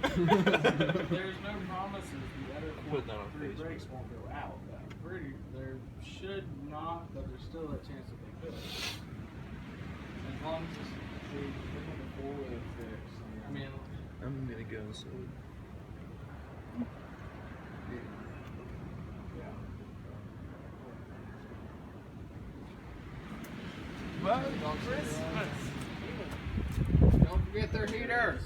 There's no promises the other Put that on three Facebook. brakes won't go out. There should not, but there's still a chance that they could. As long as it's the four-wheel fix. I mean, I'm gonna go so. Well, Christmas. Don't forget their heater.